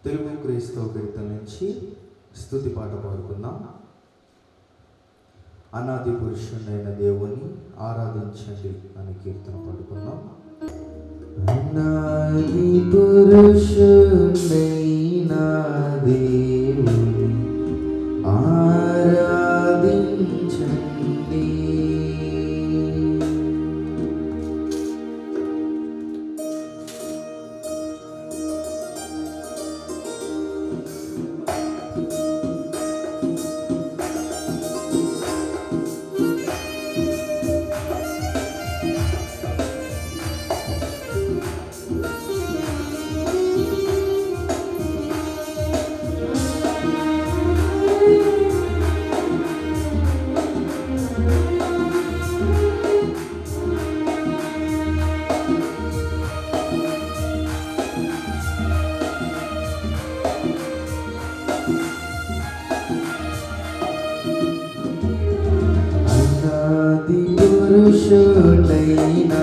తెలుగు క్రైస్తవ కీర్తన నుంచి స్తుతి పాట పాడుకుందాం. అనాది పురుషుడైన దేవుని ఆరాధించండి అని కీర్తన పాడుకుందాం. అనాది పురుషుడైన దేవుని ఆరాధించండి. పురుషుడైన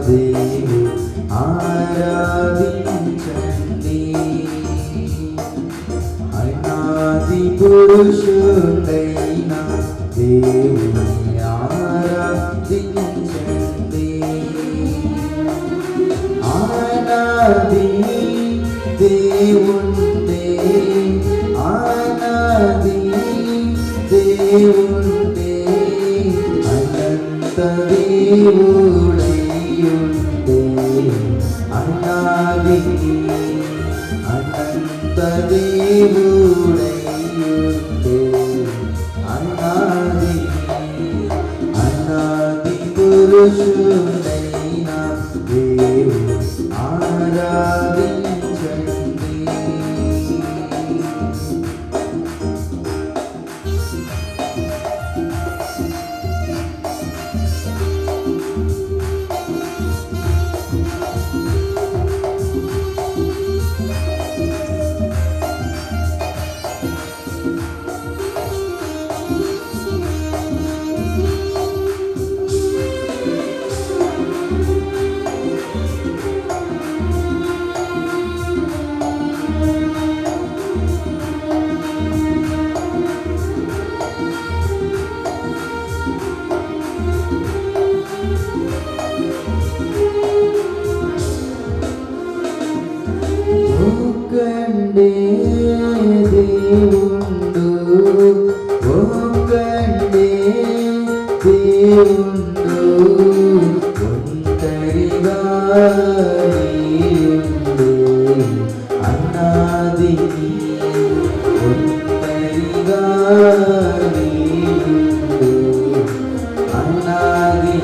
దేవుని ఆరాధించండి. అనాది పురుషుడైన దేవుని ఆరాధించండి. ఆనాది దేవుండే, ఆనాది దేవుండే, దేవుడైయుండే, అనాది అనంత దేవుడైయుండే, అనాది అనాది పురుషుడైన దేవుని ఆరాధించండి. ఒక్కడే దేవుండు, ఒక్కడే దేవుండు, ఒంటరిగా నీయుండు, అనాది ఒంటరిగా నీయుండు, అనాది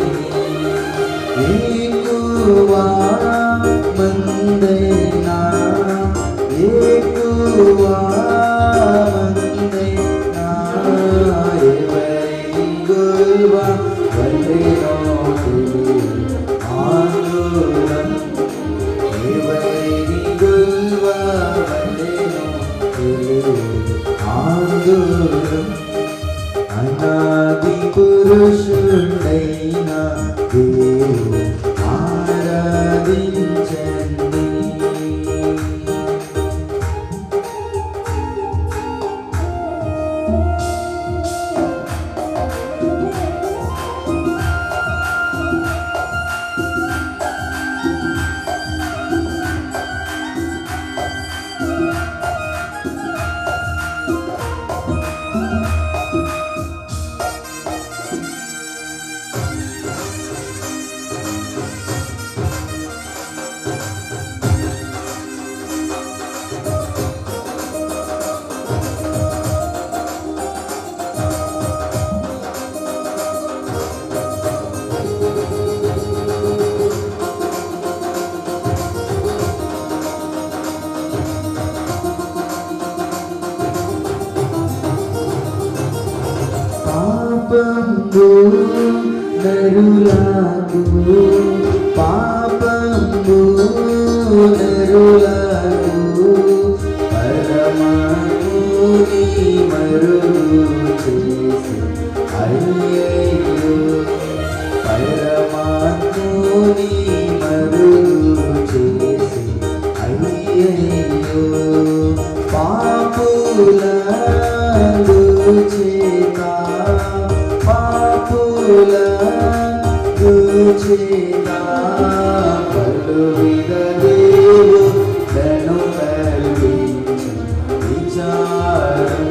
ఎక్కువా మందైనా ఎక్కువా మందైనా ఎవరి గొల్వా వల్లెనో ఆందోళన, ఎవరి గొల్వా వల్లెనో ఆందోళన. అనాది పురుషుడైన దేవుని ఆరాధించండి. పాపంబు నరులకు, పాపంబు నరులకు, పరమాత్ముని మరుగు చేసి అయ్యయ్యో, పరమాత్ముని మరుగు చేసి అయ్యయ్యో. చేత పలు విధ దేవులను కల్పించి విచారం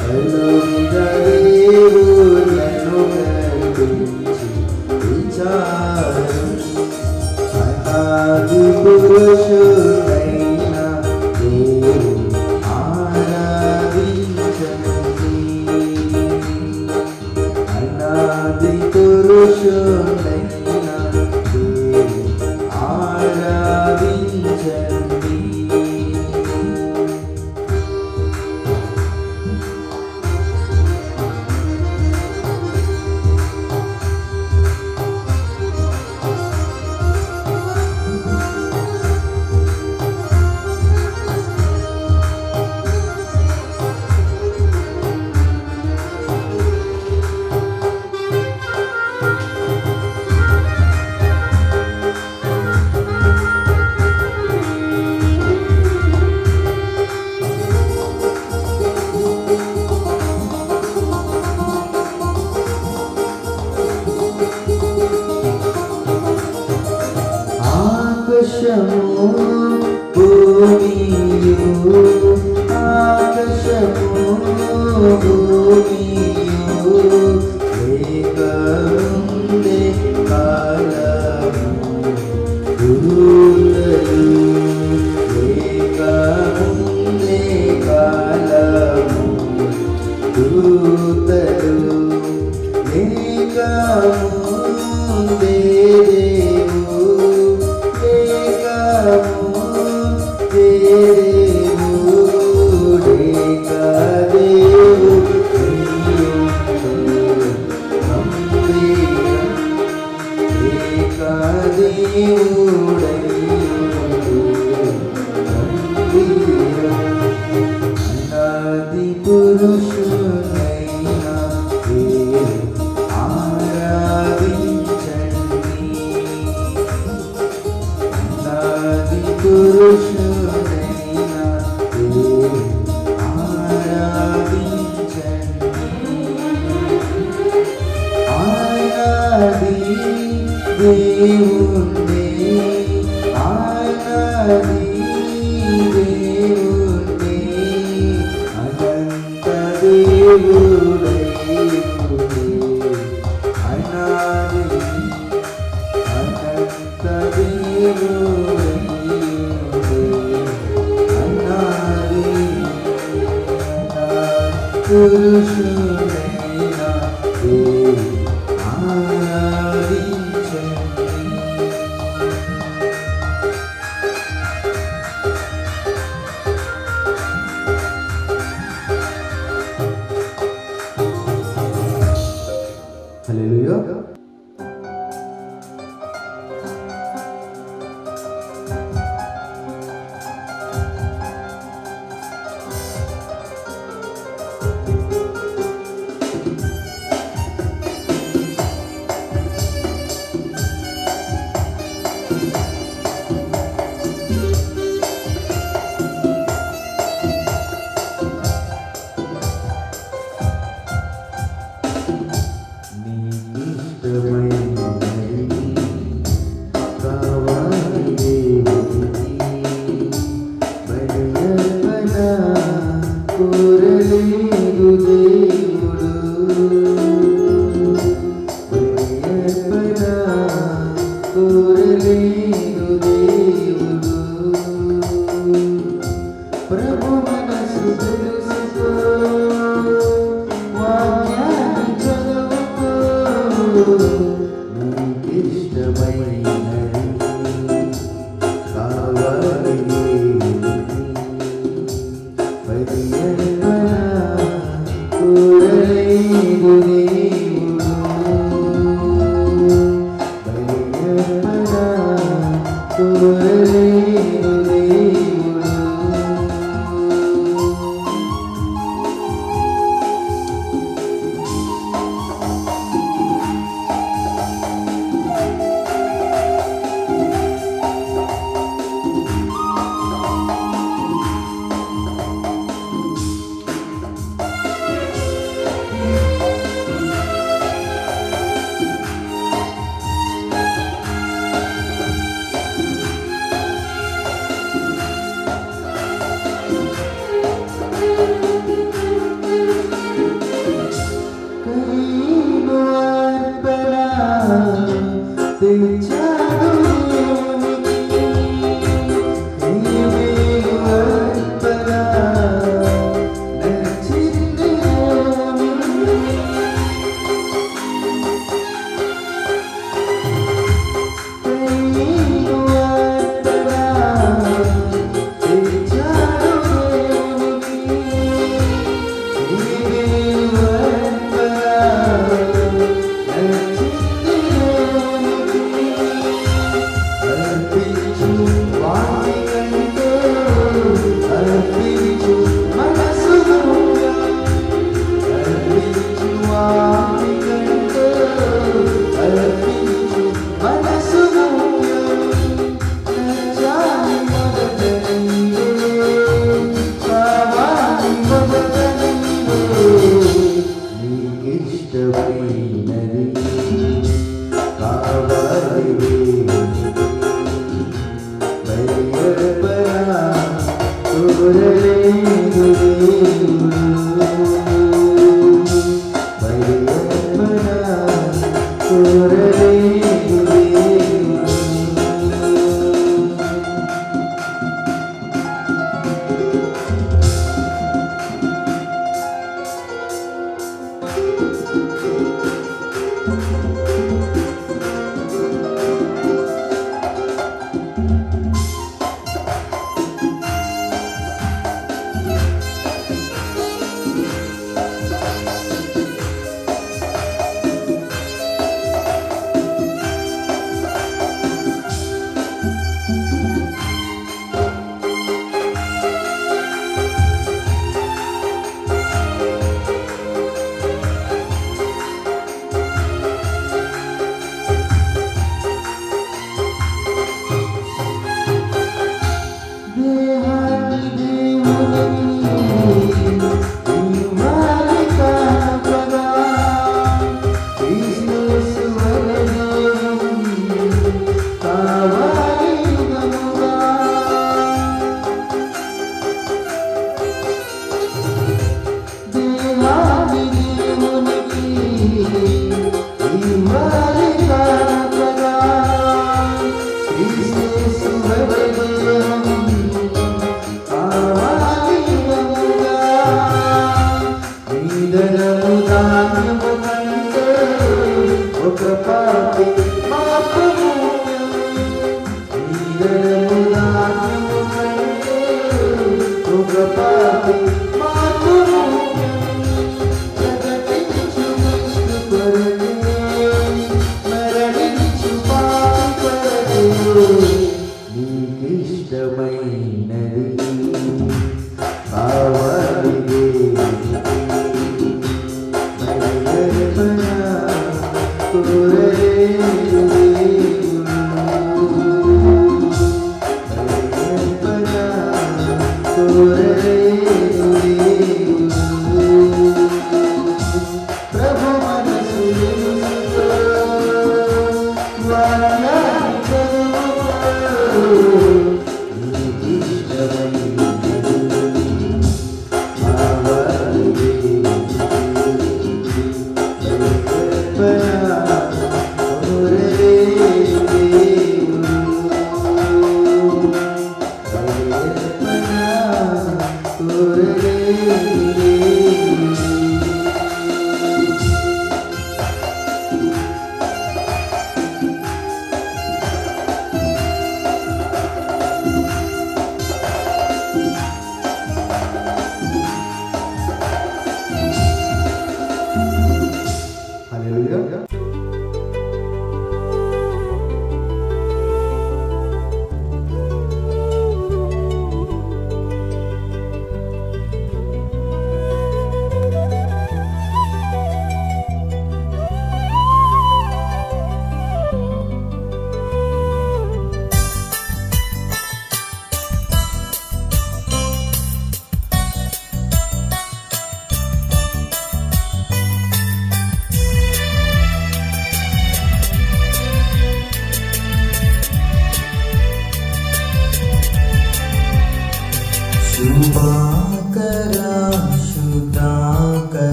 పలు విధ దేవులను కల్పించి విచారం అనాది పురుషుడైన దేవుని ఆరాధించండి అనాది పురుషుడైన దేవుని ఆరాధించండి. ఆకాశము భూమియు ఆకాశము భూమియు లేకముందే కాలము దూతలు లేకముందే కాలము దూతలు లేకముందే అనాది పురుషుడైన దేవుని ఆరాధించండి అనాది పురుషుడైన దేవుని ఆరాధించండి. ఆనాది దేవుణ్ణి ఆనాది దేవుణ్ణి అనంత దేవుడైయుడే అనాది అనంత దేవుడైయుడే అనాది పురుషుడైన దేవుని ఆరాధించండి. హల్లెలూయా.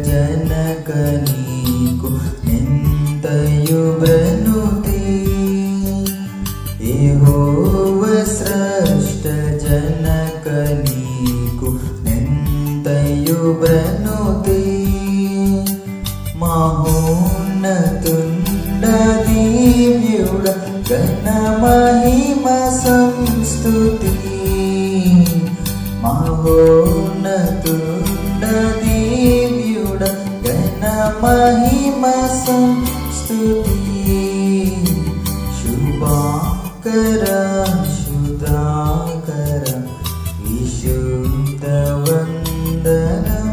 जनक नीकु निंतयु ब्रनुते దివ్యుడ ఘన మహిమ సంస్తుతి మహోన్నతుడ దివ్యుడ ఘన మహిమ సంస్తుతి శుభాకర శుధాకర విశుద్ధ వందనం.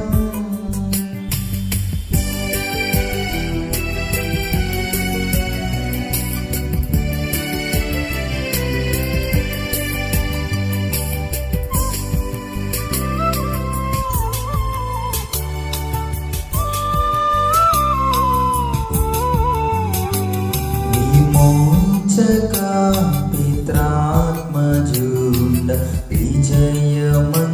పిత్రాత్మజుండ విజయమంగళం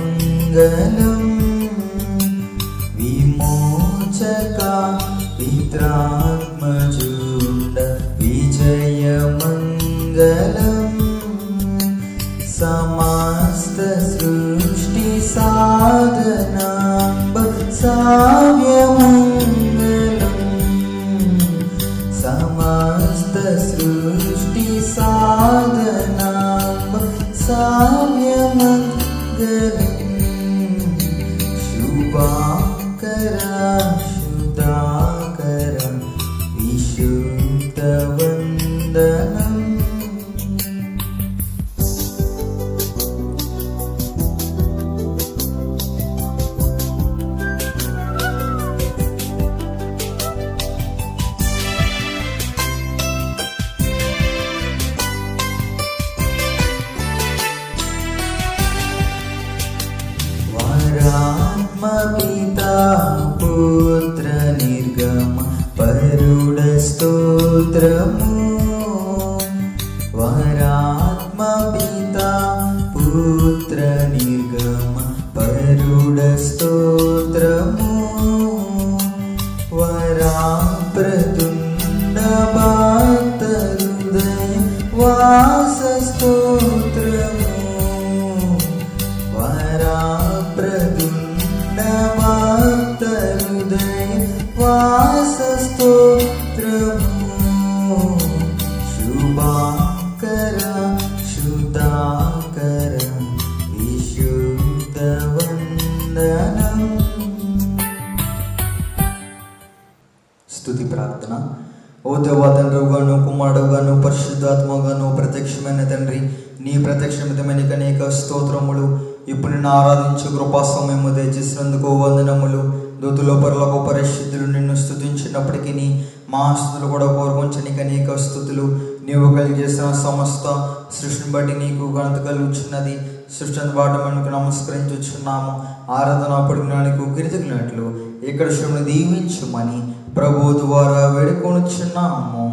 విమోచక పిత్రాత్మజుండ విజయమంగళం సమస్త సృష్టి సాధనాంబ సావ్యమంగళం సమస్త సృష్టి సాధనాంబ సావ్యమంగళం శుభాకర శుధాకర విశుద్ధ వందనం. పితా పుత్ర నిర్గమ పరుడ స్తోత్రము వరాత్మ పితా పుత్ర నిర్గమ పరుడ స్తోత్రము వరా ప్రతుండ భక్త హృదయ వాస స్తోత్రము వరా ప్రతుండ భక్త హృదయ వాస స్తోత్రము శుభాకర శుధాకర విశుద్ధ వందనం. స్తుతి ప్రార్థన. ఓ దేవా తండ్రిగాను కుమారుడుగాను పరిశుద్ధాత్మగాను ప్రత్యక్షమైన తండ్రి, నీ ప్రత్యక్షమితమైన అనేక స్తోత్రములు. ఇప్పుడు నిన్ను ఆరాధించు కృపా సమయము దయచేసినందుకు వందనములు. దూతులో పరలోక పరిశుద్ధులు నిన్ను స్తుతించినప్పటికీ మా స్తుతులు కూడా కోరుకొంచనికి అనేక స్తుతులు. నీవు కలిగేసిన సమస్త సృష్టిని బట్టి నీకు ఘనత కలుగుచున్నది. సృష్టిని బాట మనకు నమస్కరించుచున్నాము. ఆరాధన పడినానికి గిరితగినట్లు ఇక్కడ శివుని దీవించుమని ప్రభు ద్వారా వేడుకొనుచున్నాము.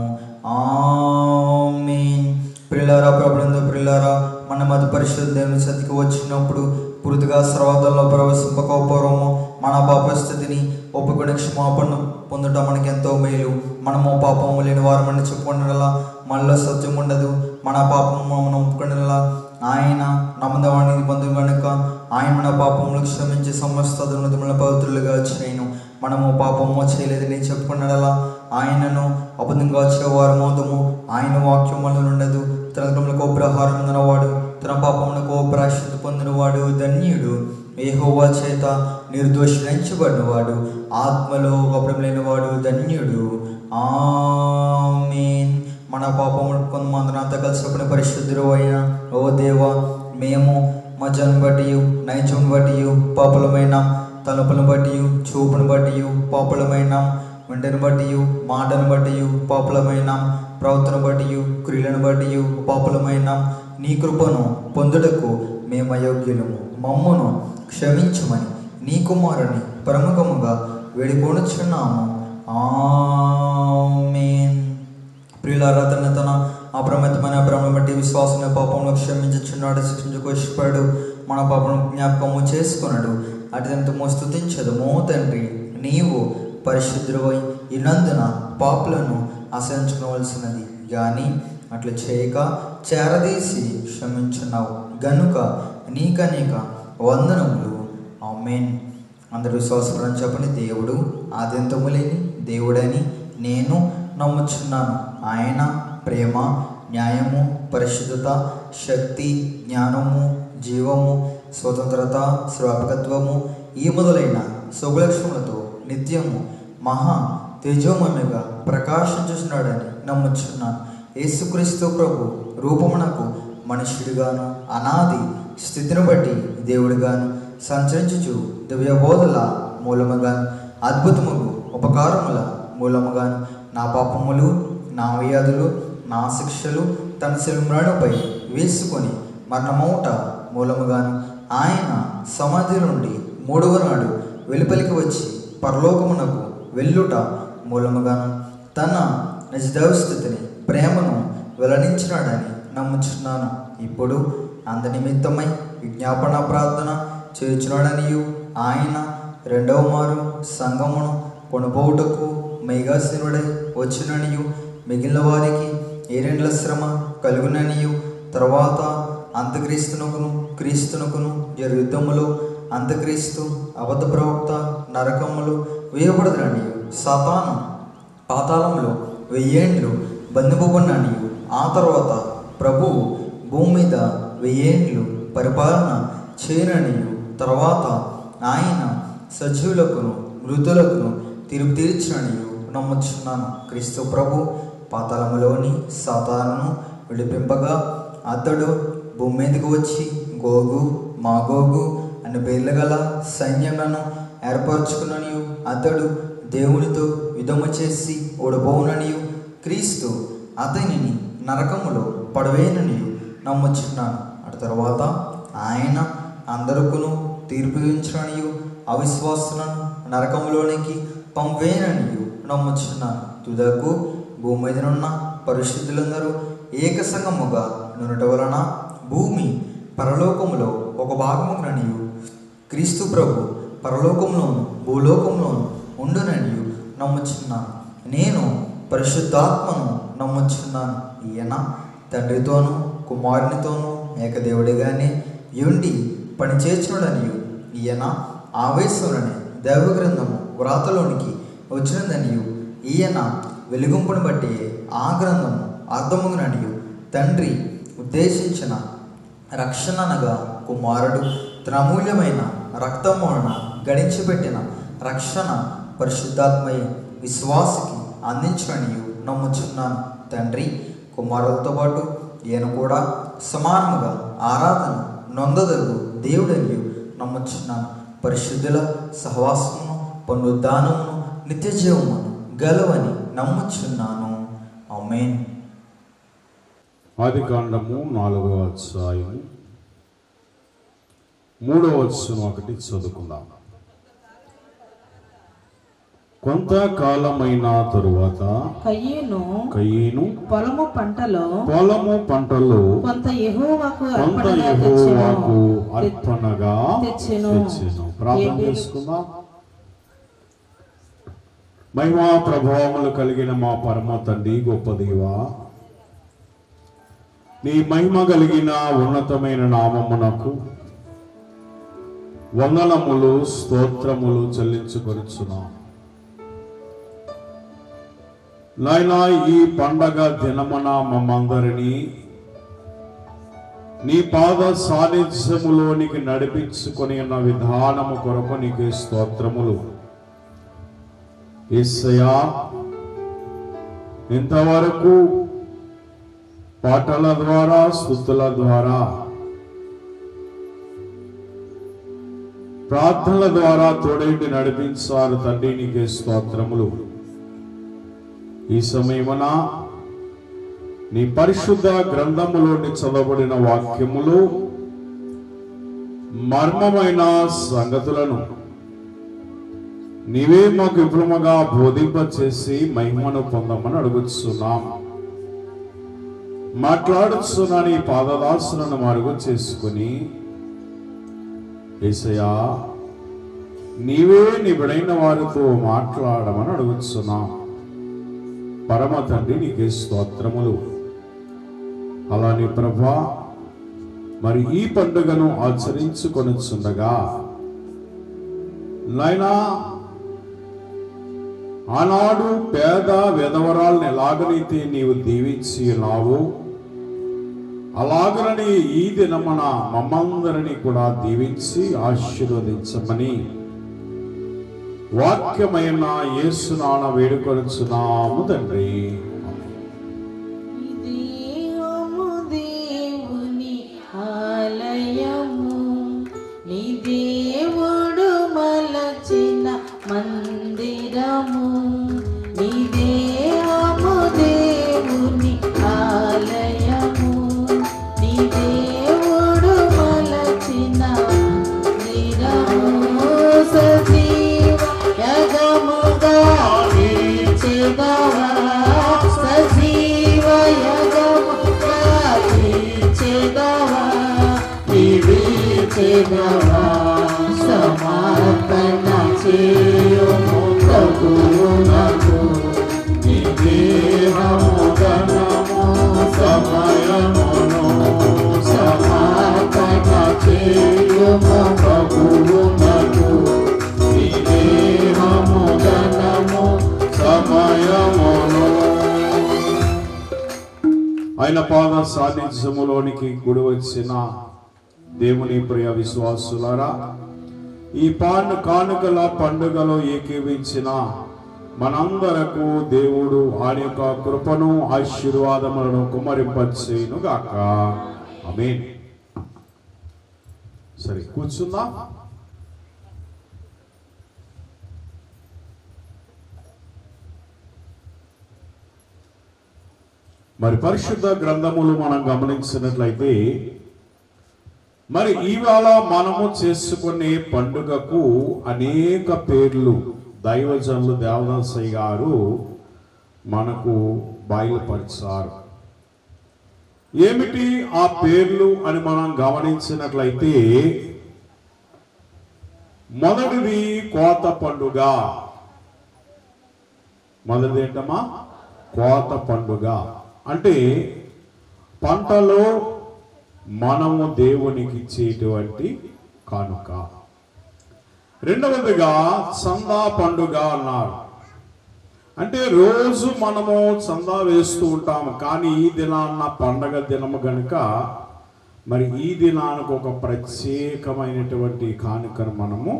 ఆమేన్. ప్రియులారా, ప్రభునందు ప్రియులారా, మన మధ్య పరిశుద్ధ దేవుని సన్నిధికి వచ్చినప్పుడు పూర్తిగా సర్వతంలో ప్రవేశింపకపోవడము, మన పాప స్థితిని ఒప్పుకొని క్షమాపణ పొందడం మనకి ఎంతో మేలు. మనము పాపము లేని వారు మనం చెప్పుకునేలా మనలో సత్యం ఉండదు. మన పాపము మనం ఒప్పుకునేలా ఆయన నమ్మదవాణి బంధువు కనుక ఆయన మన పాపములు క్షమించి సమస్త దుర్నదముల పవిత్రులుగా చేయను. మనము పాపము చేయలేదని చెప్పుకున్నలా ఆయనను అబద్ధంగా వచ్చేవారు మోదము. ఆయన వాక్యం వల్ల ఉండదు. తన క్రమలకు ప్రహారం పొందినవాడు, తన పాపములకు ప్రాయశ్చిత్త పొందినవాడు ధన్యుడు. యెహోవా చేత నిర్దోషించబడినవాడు, ఆత్మలో గౌరవం లేనివాడు ధన్యుడు. ఆమేన్. మన పాపములు కొంతమంది అంతా కలిసినప్పుడు పరిశుద్ధుడు అయిన ఓ దేవా, మేము మజను బట్టి నైజం బట్టి పాపులమైన, తలుపులను బట్టి చూపును బట్టి పాపులమైన, వెంటను బట్టి మాటను బట్టి పాపులమైన, ప్రవర్తన బట్టి క్రియలను బట్టి పాపులమైన, నీ కృపను పొందుటకు మేము అయోగ్యులము. మమ్మును క్షమించమని నీ కుమారుని ప్రముఖముగా వేడుకొనుచున్నాము. ఆమేన్. ప్రియులారా, తన అప్రమత్తమైన భ్రమ బట్టి విశ్వాసమైన పాపంలో క్షమించుచున్నాడు, శిక్షించుకు ఇష్టపడు, మన పాపను జ్ఞాపకము చేసుకున్నాడు. అత్యంతము స్తుతించదుము. తండ్రి, నీవు పరిశుద్ధుడవై ఇన్నందున పాపులను ఆశ్రయించుకోవలసినది కానీ అట్లు చేయక చేరదీసి క్షమించున్నావు గనుక నీకనేక వందనములు. ఆమేన్. అందరూ విశ్వాసపడని చెప్పని, దేవుడు ఆద్యంతము లేని దేవుడని నేను నమ్ముచున్నాను. ఆయన ప్రేమ, న్యాయము, పరిశుద్ధత, శక్తి, జ్ఞానము, జీవము, స్వతంత్రత, స్వాభావికత్వము ఈ మొదలైన శుభలక్షణములతో నిత్యము మహా తేజోమయముగా ప్రకాశించుచున్నాడని నమ్ముచున్నాను. యేసుక్రీస్తు ప్రభు రూపమునకు మనుష్యుడిగాను అనాది స్థితిని బట్టి దేవుడిగాను సంచరించుచు దివ్యబోధల మూలముగాను అద్భుతముగు ఉపకారముల మూలముగాను నా పాపములు, నా వ్యాధులు, నా శిక్షలు తన శిలుమరణపై వేసుకొని మరణమౌట మూలముగాను ఆయన సమాధి నుండి మూడవ నాడు వెలుపలికి వచ్చి పరలోకమునకు వెళ్ళుట మూలముగాను తన నిజదైవస్థితిని ప్రేమను వెల్లడించినాడని నమ్ముచున్నాను. ఇప్పుడు అందనిమిత్తమై విజ్ఞాపన ప్రార్థన చేయుచున్నాడనియు ఆయన రెండవ మారు సంగమును కొనుబోవుటకు మేఘాసీనుడై వచ్చిననియు మిగిలిన వారికి ఏరెండ్ల శ్రమ కలుగుననియు తర్వాత క్రీస్తునకును జరు యుద్ధములో అంత్యక్రీస్తు అబద్ధ ప్రవక్త నరకములు వేయబడదనియు సాతాను పాతాళంలో 1000 ఏండ్లు బంధింపబడిననియు ఆ తర్వాత ప్రభువు భూమి మీద 1000 ఏండ్లు పరిపాలన చేయననియు తర్వాత ఆయన సజీవులకును మృతులకును తీర్పు తీర్చిననియు నమ్ముచున్నాను. క్రీస్తు ప్రభు పాతాళములోని సాతానును విడిపింపగా అతడు భూమి మీదకు వచ్చి గోగు మాగోగు అనే పేర్లు గల సైన్యములను ఏర్పరచుకున్ననియు అతడు దేవునితో యుద్ధము చేసి ఓడిపోవుననియు క్రీస్తు అతనిని నరకములో పడవేయననియు నమ్ముచున్నాను. అటు తర్వాత ఆయన అందరికును తీర్పు ఇచ్చుననియు అవిశ్వాసులను నరకములోనికి పంపేయననియు నమ్ముచున్నాను. తుదకు భూమి మీదనున్న పరిశుద్ధులందరూ ఏకసంగముగా నునట వలన భూమి పరలోకములో ఒక భాగముననియు క్రీస్తు ప్రభు పరలోకంలోను భూలోకంలోను ఉండుననియు నమ్ముచున్నాను. నేను పరిశుద్ధాత్మను నమ్ముచున్నాను. ఈయన తండ్రితోనూ కుమారునితోనూ ఏకదేవుడిగానే ఉండి పనిచేర్చుడనియు ఈయన ఆవేశమునని దైవ గ్రంథము వ్రాతలోనికి వచ్చినదనియు ఈయన వెలుగుంపును బట్టి ఆ గ్రంథము అర్థముననియు తండ్రి ఉద్దేశించిన రక్షణ అనగా కుమారుడు తన అమూల్యమైన రక్తము వలన గడించిపెట్టిన రక్షణ పరిశుద్ధాత్మయ్య విశ్వాసికి అందించనియు నమ్ముచున్నాను. తండ్రి కుమారులతో పాటు ఈయన కూడా సమానముగా ఆరాధన నొందదగు దేవుడనియు నమ్ముచున్నాను. పరిశుద్ధుల సహవాసమును పునరుద్ధానమును నిత్య జీవమును గలవని నమ్ముచున్నాను. ఆమేన్. ఆదికాండము 4వ అధ్యాయము 3వ వచనం ఒకటి చదువుకుందాం. కొంతకాలమైన తరువాత కయీను పొలము పంటలో కొంత యెహోవాకు అర్పణగా తెచ్చెను. ప్రార్థన చేసుకుందాం. మహిమా ప్రభావములు కలిగిన మా పరమ తండ్రి, గొప్ప దేవా, నీ మహిమ కలిగిన ఉన్నతమైన నామమునకు వందనములు స్తోత్రములు చెల్లించుకొనుచున్నాం. నాయనా, ఈ పండగ దినమున మమ్మందరినీ నీ పాద సాన్నిధ్యములోనికి నడిపించుకొని ఉన్న విధానము కొరకు నీకు స్తోత్రములు. యేసయ్యా, ఇంతవరకు పాటల ద్వారా స్తుతుల ద్వారా ప్రార్థనల ద్వారా తోడేంటి నడిపించారు తండ్రి, నీకే స్తోత్రములు. ఈ సమయమున నీ పరిశుద్ధ గ్రంథములోని చదవబడిన వాక్యములు మర్మమైన సంగతులను నీవే మాకు విపులముగా బోధింపచేసి మహిమను పొందమని అడుగుతున్నాం. మాట్లాడుతున్న నీ పాదదాసులను మరుగు చేసుకుని యేసయ్యా, నీవే నీ బిడైన వారితో మాట్లాడమని అడుగుతున్నాం. పరమ తండ్రి, నీకే స్తోత్రములు. అలాని ప్రభా, మరి ఈ పండుగను ఆచరించుకొనుచుండగా నాయనా, ఆనాడు పేద విధవరాలను ఎలాగనైతే నీవు దీవించి ఉన్నావో అలాగనని ఈ దినమున మమ్మందరినీ కూడా దీవించి ఆశీర్వదించమని వాక్యమైన యేసునామ వేడుకొనుచున్నాము తండ్రి. దేవము దేవుని ఆలయము, నీ దేవుడు మలచిన మందిరము. నీ దేవము దేవుని ఆలయము, నీ దేవుడు మలచిన మందిరము. సజీవ యగముగా నిలిచెదవా, సజీవ యగముగా నిలిచెదవా, నిలిచెదవా. సమర్పణ చేయుము ప్రభువునకు, నీ దేహము ఘనము సమయమును. సమర్పణ చేయుము ప్రభువునకు, నీ దేహము ఘనము సమయమును. ఆయన పాద సాన్నిధ్యములోనికి గుడి వచ్చిన దేవుని ప్రియ విశ్వాసులారా, ఈ కానుకల పండుగలో ఏకీవించిన మనందరకు దేవుడు ఆయన యొక్క కృపను ఆశీర్వాదములను కుమ్మరింపచేయును గాక. ఆమేన్. సరే, కూర్చుందాం. మరి పరిశుద్ధ గ్రంథములు మనం గమనించినట్లయితే, మరి ఈవేళ మనము చేసుకునే పండుగకు అనేక పేర్లు దైవజనులు దేవదాసయ్య గారు మనకు బయలుపరిచారు. ఏమిటి ఆ పేర్లు అని మనం గమనించినట్లయితే, మొదటిది కోత పండుగ. మొదటిది ఏంటమ్మా? కోత పండుగ. అంటే పంటలో మనము దేవునికి ఇచ్చేటువంటి కానుక. రెండవదిగా చందా పండుగ అన్నారు. అంటే రోజు మనము చందా వేస్తూ ఉంటాము, కానీ ఈ దినాన్న పండగ దినము గనుక మరి ఈ దినానికి ఒక ప్రత్యేకమైనటువంటి కానుకను మనము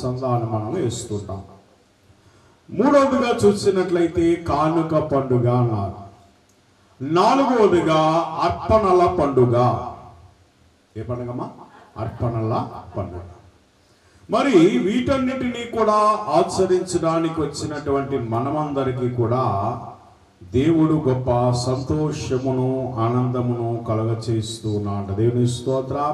చందాను మనం వేస్తుంటాం. మూడవదిగా చూసినట్లయితే కానుక పండుగ అన్నారు. నాలుగవదిగా అర్పణల పండుగ. ఏ పండుగమ్మా? అర్పణల పండుగ. మరి వీటన్నిటినీ కూడా ఆచరించడానికి వచ్చినటువంటి మనమందరికీ కూడా దేవుడు గొప్ప సంతోషమును ఆనందమును కలుగచేస్తూ ఉన్నాడు. దేవుని స్తోత్రం.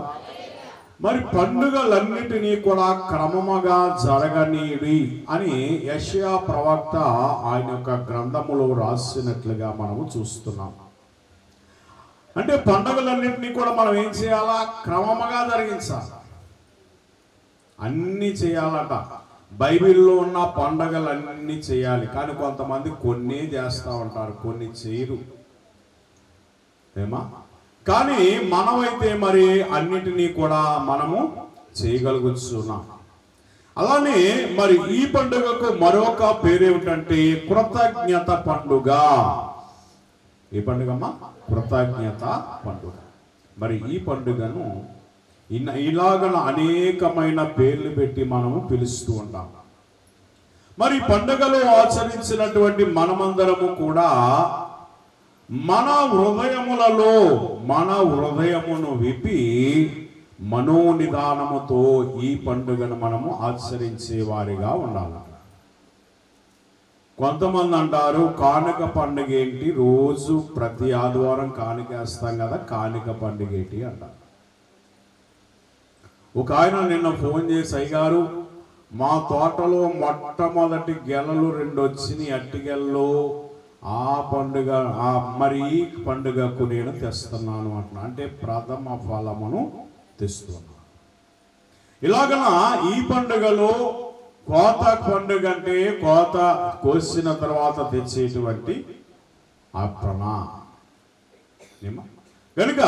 మరి పండుగలన్నిటినీ కూడా క్రమముగా జరగనీయుడి అని యెషయా ప్రవక్త ఆయన యొక్క గ్రంథములో రాసినట్లుగా మనము చూస్తున్నాం. అంటే పండుగలన్నింటినీ కూడా మనం ఏం చేయాలా? క్రమముగా జరిగించాలి. అన్నీ చేయాలట. బైబిల్లో ఉన్న పండుగలన్నీ చేయాలి, కానీ కొంతమంది కొన్ని చేస్తూ ఉంటారు, కొన్ని చేయరు. ఏమా? కానీ మనమైతే మరి అన్నిటినీ కూడా మనము చేయగలుగుతున్నాం. అలానే మరి ఈ పండుగకు మరొక పేరేమిటంటే కృతజ్ఞత పండుగ. ఏ పండుగమ్మా? కృతజ్ఞత పండుగ. మరి ఈ పండుగను ఇలాగన అనేకమైన పేర్లు పెట్టి మనము పిలుస్తూ ఉంటాం. మరి పండుగలో ఆచరించినటువంటి మనమందరము కూడా మన హృదయమును విప్పి మనోనిదానముతో ఈ పండుగను మనము ఆచరించే వారిగా ఉండాలి. కొంతమంది అంటారు, కానుక పండుగ ఏంటి, రోజు ప్రతి ఆదివారం కానుక వేస్తాం కదా, కానుక పండుగ ఏంటి అంటారు. ఒక ఆయన నిన్న ఫోన్ చేసి, అయ్యగారు మా తోటలో మొట్టమొదటి గెలలు 2 వచ్చినాయి, అట్టిగెల్లో ఆ పండుగ మరి ఈ పండుగకు నేను తెస్తున్నాను అంటున్నా. అంటే ప్రథమ ఫలమును తెస్తున్నాను. ఇలాగన ఈ పండుగలో కోత పండుగ అంటే కోత కోసిన తర్వాత తెచ్చేటువంటి అర్పణ కనుక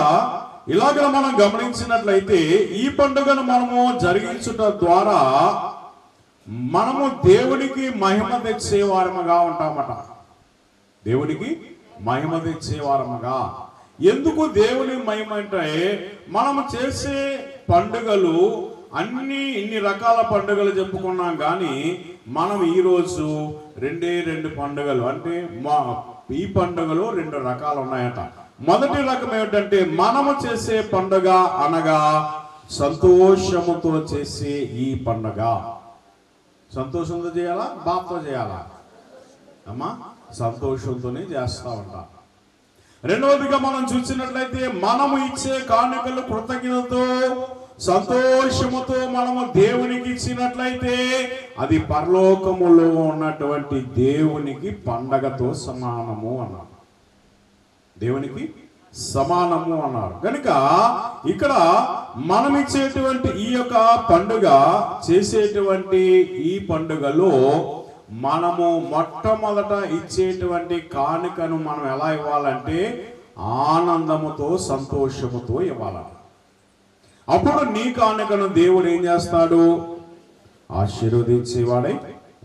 ఇలాగ మనం గమనించినట్లయితే ఈ పండుగను మనము జరిగించుట ద్వారా మనము దేవునికి మహిమ తెచ్చేవారముగా ఉంటామట. దేవునికి మహిమ తెచ్చేవారముగా. ఎందుకు దేవుని మహిమ అంటే, మనము చేసే పండుగలు అన్ని ఇన్ని రకాల పండుగలు చెప్పుకున్నాం, కానీ మనం ఈరోజు రెండు పండుగలు అంటే ఈ పండుగలు 2 రకాలు ఉన్నాయట. మొదటి రకం ఏమిటంటే, మనము చేసే పండుగ అనగా సంతోషముతో చేసే ఈ పండుగ. సంతోషంతో చేయాలా, బాధతో చేయాలా అమ్మా? సంతోషంతోనే చేస్తా ఉంటా. రెండవదిగా మనం చూసినట్లయితే, మనము ఇచ్చే కానుకలు కృతజ్ఞతతో సంతోషముతో మనము దేవునికి ఇచ్చినట్లయితే అది పరలోకములో ఉన్నటువంటి దేవునికి పండగతో సమానము అన్నారు. దేవునికి సమానము అన్నారు. కనుక ఇక్కడ మనం ఇచ్చేటువంటి ఈ యొక్క పండుగ, చేసేటువంటి ఈ పండుగలో మనము మొట్టమొదట ఇచ్చేటువంటి కానుకను మనం ఎలా ఇవ్వాలంటే ఆనందముతో సంతోషముతో ఇవ్వాలి. అప్పుడు నీ కానుకను దేవుడు ఏం చేస్తాడు? ఆశీర్వదించేవాడై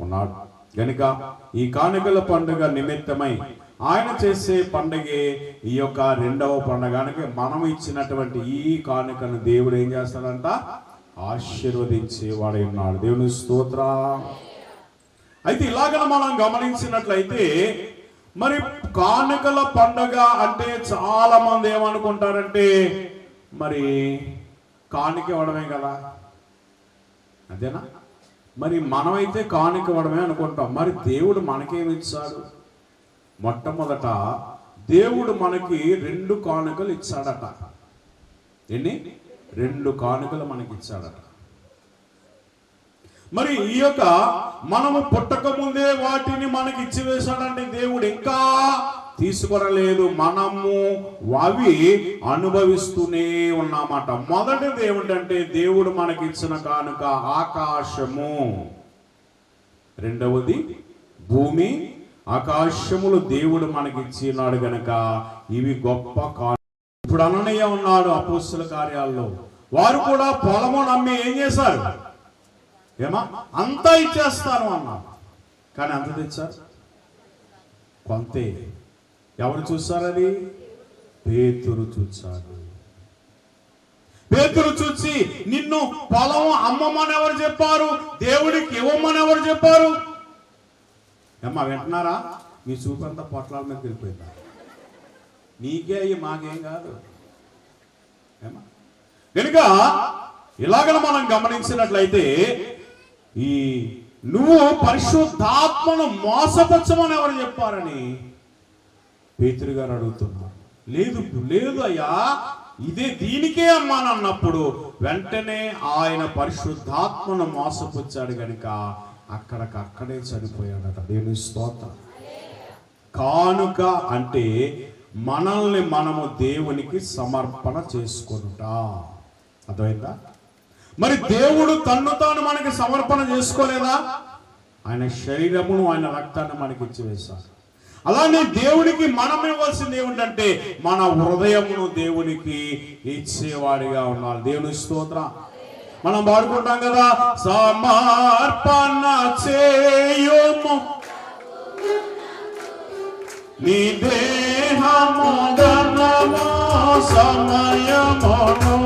ఉన్నాడు. కనుక ఈ కానుకల పండుగ నిమిత్తమై ఆయన చేసే పండుగే ఈ యొక్క 2వ పండుగకి మనం ఇచ్చినటువంటి ఈ కానుకను దేవుడు ఏం చేస్తాడంట? ఆశీర్వదించేవాడై ఉన్నాడు. దేవుని స్తోత్రం. అయితే ఇలాగ మనం గమనించినట్లయితే, మరి కానుకల పండుగ అంటే చాలా మంది ఏమనుకుంటారంటే, మరి కానుక ఇవ్వడమే కదా, అదేనా? మరి మనమైతే కానుక ఇవ్వడమే అనుకుంటాం. మరి దేవుడు మనకేమి ఇచ్చాడు? మొట్టమొదట దేవుడు మనకి 2 కానుకలు ఇచ్చాడట. ఎన్ని? 2 కానుకలు మనకి ఇచ్చాడట. మరి ఈ యొక్క మనము పుట్టక ముందే వాటిని మనకి ఇచ్చివేశాడంటే దేవుడు ఇంకా తీసుకొనలేదు. మనము అవి అనుభవిస్తూనే ఉన్నామాట. మొదటిది ఏమిటంటే, దేవుడు మనకి ఇచ్చిన కానుక ఆకాశము. రెండవది భూమి, ఆకాశములు దేవుడు మనకి ఇచ్చినాడు గనక ఇవి గొప్ప కానుక. ఇప్పుడు అననీయ ఉన్నాడు అపోస్తలుల కార్యాల్లో. వారు కూడా పొలము నమ్మి ఏం చేశారు? ఏమా అంతా ఇచ్చేస్తాను అన్నారు. కానీ అంత తెచ్చారు? కొంతే. ఎవరు చూస్తారది? పేతురు చూచాడు. పేతురు చూసి, నిన్ను పొలం అమ్మమని ఎవరు చెప్పారు? దేవుడికి ఇవ్వమని ఎవరు చెప్పారు? ఏమ్మా వింటున్నారా? మీ చూపంతా పొట్లాల మీద వెళ్ళిపోయిందా? నీకే అయ్యి మాకేం కాదు. ఏమా కనుక ఇలాగ మనం గమనించినట్లయితే, ఈ నువ్వు పరిశుద్ధాత్మను మోసపరచమని ఎవరు చెప్పారని పేతురు గారు అడుగుతున్నారు. లేదు లేదు అయ్యా, ఇదే దీనికే అమ్మానన్నప్పుడు వెంటనే ఆయన పరిశుద్ధాత్మను మోసపుచ్చాడు కనుక అక్కడికక్కడే చనిపోయాడట. దేవుని స్తోత్రం. కానుక అంటే మనల్ని మనము దేవునికి సమర్పణ చేసుకుంటా. అర్థమైందా? మరి దేవుడు తన్ను తాను మనకి సమర్పణ చేసుకోలేదా? ఆయన శరీరమును, ఆయన రక్తాన్ని మనకి ఇచ్చివేశారు. అలానే దేవునికి మనం ఇవ్వాల్సింది ఏమిటంటే మన హృదయమును దేవునికి ఇచ్చేవాడిగా ఉండాలి. దేవుని స్తోత్రం. మనం పాడుకుంటాం కదా, సమర్పణ చేయుము నీ దేహము ధనము సమయమును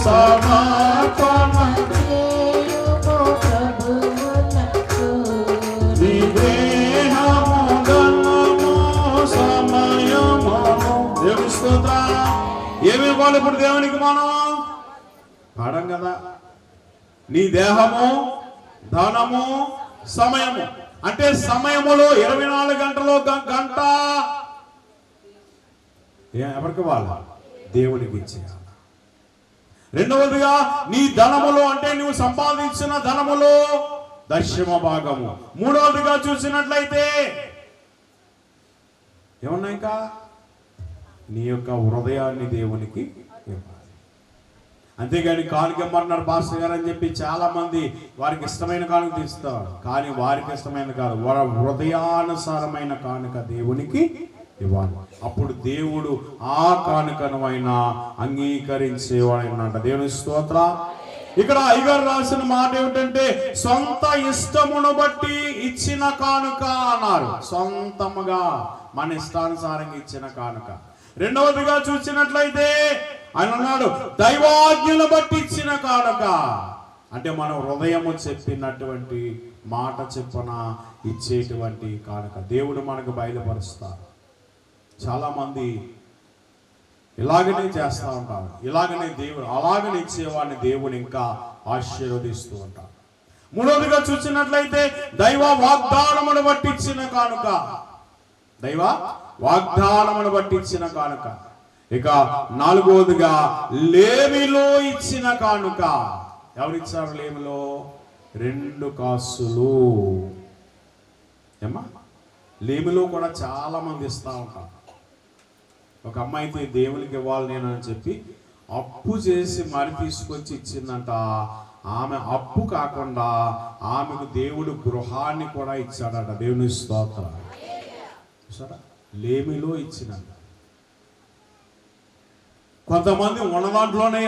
సమర్పణ చేయుము ప్రభువునకు నీ దేహము ధనము సమయమును. దేవుని స్తోత్రం. ఏమి ఇవ్వాలి ఇప్పుడు దేవునికి? మనం పాడం కదా, నీ దేహము ధనము సమయము. అంటే సమయములో 24 గంటలో గంట ఎవరికి వాళ్ళ దేవునికి ఇచ్చేయాలి. రెండవదిగా నీ ధనములో అంటే నువ్వు సంపాదించిన ధనములో 10వ భాగము. మూడవదిగా చూసినట్లయితే ఏమన్నా ఇంకా నీ యొక్క హృదయాన్ని దేవునికి ఇవ్వాలి. అంతేగాని కానుక ఇమ్మన్నారు పాస్టర్ గారు అని చెప్పి చాలా మంది వారికి ఇష్టమైన కానుక తీస్తారు. కానీ వారికి ఇష్టమైన కాదు, వారి హృదయానుసారమైన కానుక దేవునికి ఇవ్వాలి. అప్పుడు దేవుడు ఆ కానుకను అయినా అంగీకరించేవాడైనా. దేవుని స్తోత్రం. ఇక్కడ అయ్యగారు రాసిన మాట ఏమిటంటే సొంత ఇష్టమును బట్టి ఇచ్చిన కానుక అన్నారు. సొంతముగా మన ఇష్టానుసారంగా ఇచ్చిన కానుక. రెండవదిగా చూసినట్లయితే ఆయన అన్నాడు దైవాజ్ఞను బట్టి ఇచ్చిన కానుక. అంటే మనం హృదయము చెప్పినటువంటి మాట చెప్పున ఇచ్చేటువంటి కానుక దేవుడు మనకు బయలుపరుస్తారు. చాలా మంది ఇలాగనే చేస్తూ ఉంటారు. ఇలాగనే దేవుడు అలాగనే ఇచ్చేవాడిని దేవుడు ఇంకా ఆశీర్వదిస్తూ ఉంటారు. మూడవదిగా చూసినట్లయితే దైవ వాగ్దానమును బట్టి ఇచ్చిన కానుక. దైవ వాగ్దానమును బట్టి ఇచ్చిన కానుక. ఇక నాలుగవదిగా లేవిలో ఇచ్చిన కానుక. ఎవరిచ్చారు లేవిలో? 2 కాసులు. ఏమ్మా, లేమిలో కూడా చాలా మంది ఇస్తూ ఉంటారు. ఒక అమ్మాయితే దేవునికి ఇవ్వాలి నేను అని చెప్పి అప్పు చేసి మరి తీసుకొచ్చి ఇచ్చిందంట. ఆమె అప్పు కాకుండా ఆమెకు దేవుడు గృహాన్ని కూడా ఇచ్చాడట. దేవుని స్తోత్రం. చూసారా, లేమిలో ఇచ్చినంత. కొంతమంది ఉన్న దాంట్లోనే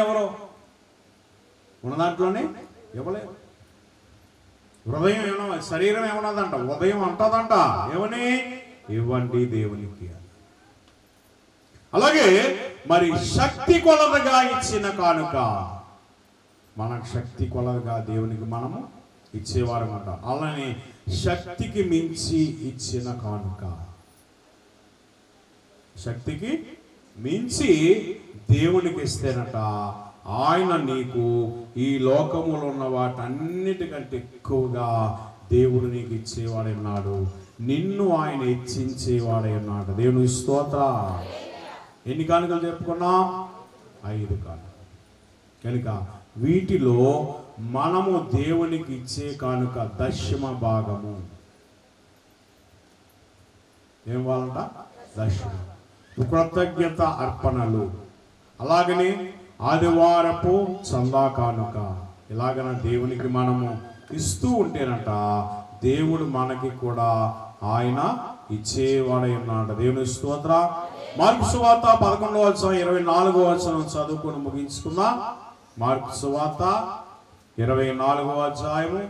ఇవ్వలేదు. హృదయం ఏమన్నా, శరీరం ఏమన్నదంట, ఉదయం అంటదంట ఏమని, ఇవ్వండి దేవునికి. అలాగే మరి శక్తి కొలదగా ఇచ్చిన కానుక. మన శక్తి కొలదగా దేవునికి మనము ఇచ్చేవారం అంట. అలానే శక్తికి మించి ఇచ్చిన కానుక. శక్తికి మించి దేవునికి ఇస్తేనట ఆయన నీకు ఈ లోకములో ఉన్న వాటన్నిటికంటే ఎక్కువగా దేవుడు నీకు ఇచ్చేవాడై ఉన్నాడు. నిన్ను ఆయన హెచ్చించేవాడై ఉన్నాడు. దేవుని స్తోత్రం. ఎన్ని కానుకలు చెప్పుకున్నా? 5 కానుకలు. కనుక వీటిలో మనము దేవునికి ఇచ్చే కానుక దశమ భాగము. ఏం వాళ్ళంట? దశమ. కృతజ్ఞత అర్పణలు. అలాగనే ఆదివారపు చందా కానుక. ఇలాగన దేవునికి మనము ఇస్తూ ఉంటేనట దేవుడు మనకి కూడా ఆయన ఇచ్చేవాడై ఉన్నాడు. దేవుని స్తోత్రం. మార్కు సువార్త 11వ అధ్యాయం 24వ వచనం చదువుకొని ముగించుకుందాం. మార్కు సువార్త 24వ అధ్యాయము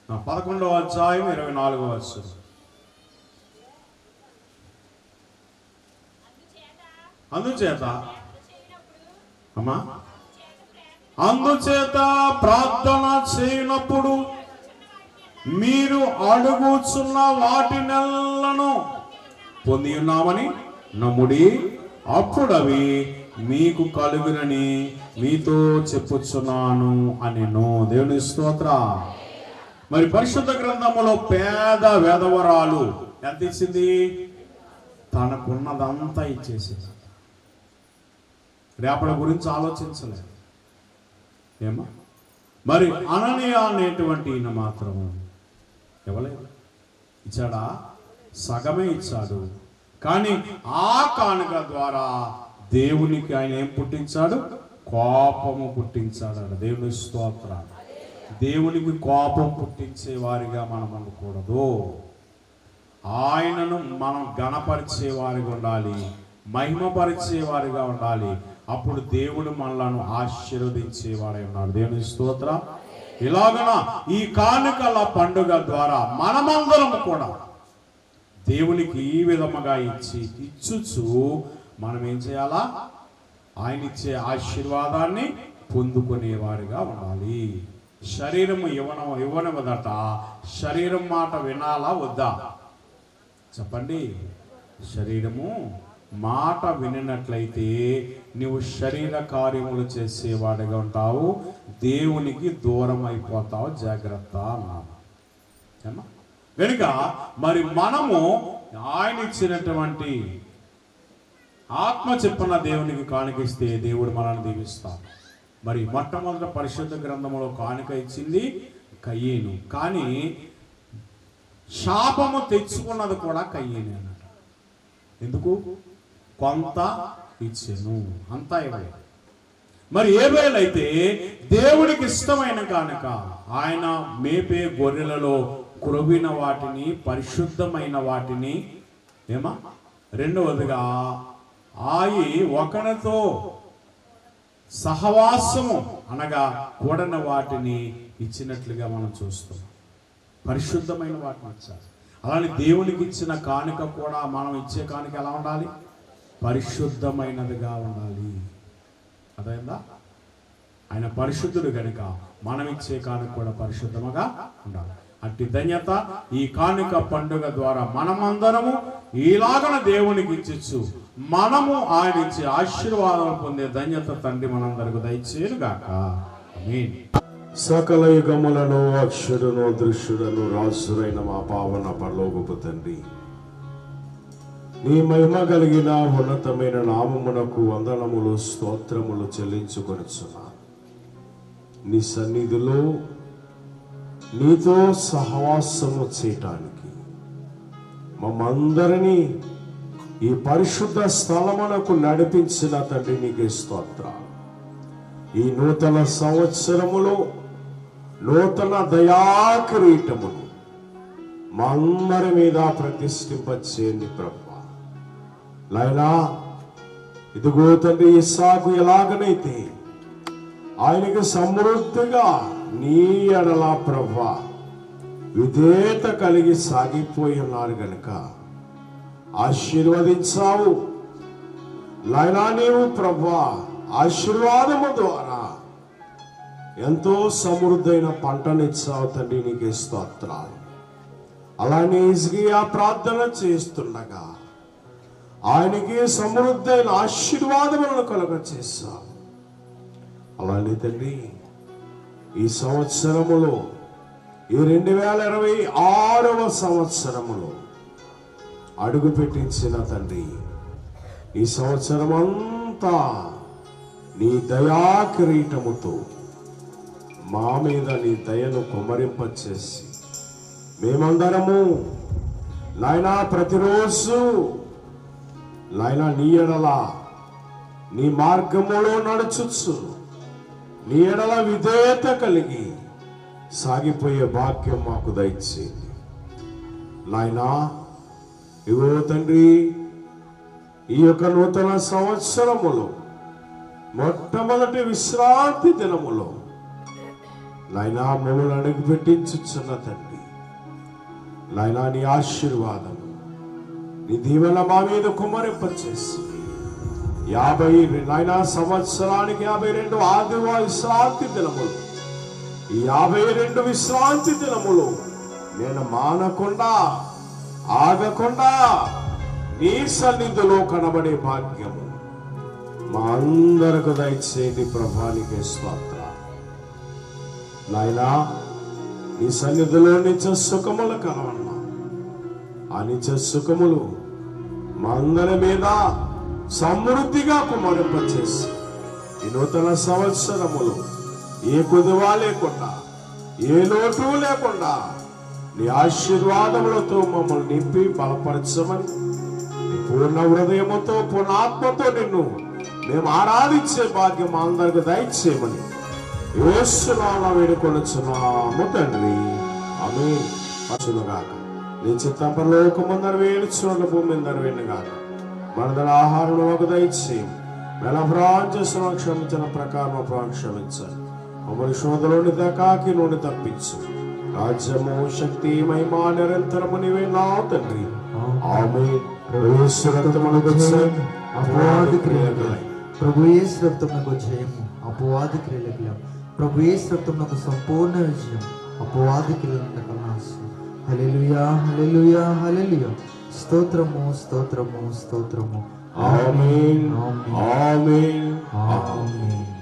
11వ అధ్యాయం 24వ వచనం. అందుచేత ప్రార్థన చేయనప్పుడు మీరు అడుగుచున్న వాటినెల్లను పొంది ఉన్నామని నమ్ముడి, అప్పుడవి మీకు కలుగునని మీతో చెప్పుచున్నాను అనెను. దేవుని స్తోత్రం. మరి పరిశుద్ధ గ్రంథములో పేద వేదవరాలు ఎంత ఇచ్చింది? తనకున్నదంతా ఇచ్చేసింది. రేపటి గురించి ఆలోచించలేదు. ఏమో మరి అననీయ అనేటువంటి ఈయన మాత్రం ఇవ్వలేదు. ఇచ్చాడా? సగమే ఇచ్చాడు. కానీ ఆ కానుక ద్వారా దేవునికి ఆయన ఏం పుట్టించాడు? కోపము పుట్టించాడు. దేవుని స్తోత్రం. దేవునికి కోపం పుట్టించే వారిగా మనం ఉండకూడదు. ఆయనను మనం గణపరిచే వారిగా ఉండాలి, మహిమపరిచే వారిగా ఉండాలి. అప్పుడు దేవుడు మనలను ఆశీర్వదించేవాడై ఉన్నాడు. దేవుని స్తోత్రం. ఇలాగన ఈ కానుకల పండుగ ద్వారా మనమందరం కూడా దేవునికి ఈ విధముగా ఇచ్చుచు మనం ఏం చేయాలా? ఆయన ఇచ్చే ఆశీర్వాదాన్ని పొందుకునేవారిగా ఉండాలి. శరీరము ఇవ్వనివ్వదట. శరీరం మాట వినాలా వద్దా? చెప్పండి. శరీరము మాట వినినట్లయితే నువ్వు శరీర కార్యములు చేసేవాడిగా ఉంటావు, దేవునికి దూరం అయిపోతావు. జాగ్రత్త అన్నాను. కనుక మరి మనము ఆయన ఇచ్చినటువంటి ఆత్మ చెప్పున దేవునికి కానుకిస్తే దేవుడు మనల్ని దీవిస్తాడు. మరి మొట్టమొదట పరిశుద్ధ గ్రంథములో కానుక ఇచ్చింది కయ్యేను. కానీ శాపము తెచ్చుకున్నది కూడా కయ్యేనే అన్నమాట. ఎందుకు? కొంత ఇచ్చెను, అంతా ఇవ్వలేదు. మరి ఏబేలైతే దేవుడికి ఇష్టమైన కానుక. ఆయన మేపే గొర్రెలలో క్రొవ్విన వాటిని, పరిశుద్ధమైన వాటిని రెండవదిగా ఒకనితో సహవాసము అనగా కూడని వాటిని ఇచ్చినట్లుగా మనం చూస్తాం. పరిశుద్ధమైన వాటిని ఇచ్చారు. అలానే దేవునికి ఇచ్చిన కానుక కూడా మనం ఇచ్చే కానుక ఎలా ఉండాలి? పరిశుద్ధమైనదిగా ఉండాలి. అదైందా? ఆయన పరిశుద్ధుడు కనుక మనం ఇచ్చే కానుక కూడా పరిశుద్ధముగా ఉండాలి. అట్టి ధన్యత ఈ కానుక పండుగ ద్వారా మనమందరము ఈలాగన దేవునికి ఇచ్చచ్చు మనము ఆయన ఇచ్చే ఆశీర్వాదాలు పొందే ధన్యత తండ్రి మనందరికి దయచేయుగాక. ఆమేన్. సకల యుగములను అక్షరును దృశ్యుడను రాజురైన మా పావన పరలోకపు తండ్రి, నీ మహిమ కలిగిన ఉన్నతమైన నామమునకు వందనములు స్తోత్రములు చెల్లించుకొనుచున్నాను. నీ సన్నిధిలో నీతో సహవాసము చేయటానికి మమ్మందరినీ ఈ పరిశుద్ధ స్థలమునకు నడిపించిన తండ్రి నీకే స్తోత్రాలు. ఈ నూతన సంవత్సరములో నూతన దయాకిరీటమును మా అందరి మీద ప్రతిష్ఠింపచేయండి ప్రభువా. లైలా ఇదిగో తండ్రి, ఇస్సాకు ఎలాగనైతే ఆయనకి సమృద్ధిగా నీ ఎడల ప్రభువా విధేయత కలిగి సాగిపోయి ఉన్నారు గనుక ఆశీర్వదించావు. లైలా నీవు ప్రభువా ఆశీర్వాదము ద్వారా ఎంతో సమృద్ధైన పంటనిచ్చావు తండ్రి, నీకే స్తోత్రాలు. అలానే హిజ్కియా ప్రార్థన చేస్తుండగా ఆయనకి సమృద్ధైన ఆశీర్వాదములను కలుగ చేశావు. అలానే తండ్రి, ఈ సంవత్సరములో ఈ 2026వ సంవత్సరములో అడుగు పెట్టించిన తండ్రి, ఈ సంవత్సరం అంతా నీ దయా కిరీటముతో మా మీద నీ దయను కుమ్మరింపచేసి మేమందరము నాయనా ప్రతిరోజు నాయనా నీ ఎడల నీ మార్గములో నడుచుచు నీ ఎడల విధేయత కలిగి సాగిపోయే భాగ్యం మాకు దయచేయండి నాయనా. ఇగో తండ్రి, ఈ యొక్క నూతన సంవత్సరములో మొట్టమొదటి విశ్రాంతి దినములో నాయనా మమ్మల్ని అడుగు పెట్టించుచున్న తండ్రి, నాయనా నీ ఆశీర్వాదం నీ దీవెన మా మీద కుమ్మరింపచేసి 50 నాయనా సంవత్సరానికి 52 ఆదివార విశ్రాంతి దినములు, ఈ 52 విశ్రాంతి దినములు నేను మానకుండా ఆగకుండా నీ సన్నిధిలో కనబడే భాగ్యము మా అందరకు దయచేయండి ప్రభానికి స్తోత్రాలు. నాయనా నీ సన్నిధిలో నిత్య సుఖములు కలవన్నా ఆ నిత్య సుఖములు మా అందరి మీద సమృద్ధిగా కుమ్మరింపచేసి ఈ నూతన సంవత్సరములు ఏ కుదువా లేకుండా ఏ లోటు లేకుండా నీ ఆశీర్వాదములతో మమ్మల్ని నింపి బలపరచమని నీ పూర్ణ హృదయముతో పూర్ణ ఆత్మతో నిన్ను మేము ఆరాధించే భాగ్యం మా అందరికి దయచేయమని యేసు నామమున వేడుకొనుచున్నాము తండ్రి. ఆమేన్. వచ్చునుగాక నీ చిత్తం పరలోకమందర వేడుచున్న భూమి అందరు వేడుగాక. మనదల ఆహారం ఒక దయచేయం. మెలభ్రాం చేసిన క్షమించిన ప్రకారం క్షమించాలి. మమ్మల్ని శోధలోని దకాకి నూనె తప్పించు. రాజ్యము శక్తి మహిమ నిరంతరము నీవే నా తండ్రి. ఆమేన్. యేసు రక్తమునకు జయం, అపవాది క్రియలకు ప్రభు యేసు రక్తమునకు జయము, అపవాది క్రియలకు ప్రభు యేసు రక్తమునకు సంపూర్ణ విజయం, అపవాది క్రియలకు నాశనం. హల్లెలూయా, హల్లెలూయా, హల్లెలూయా. స్తోత్రము, స్తోత్రము, స్తోత్రము. ఆమేన్, ఆమేన్, ఆమేన్.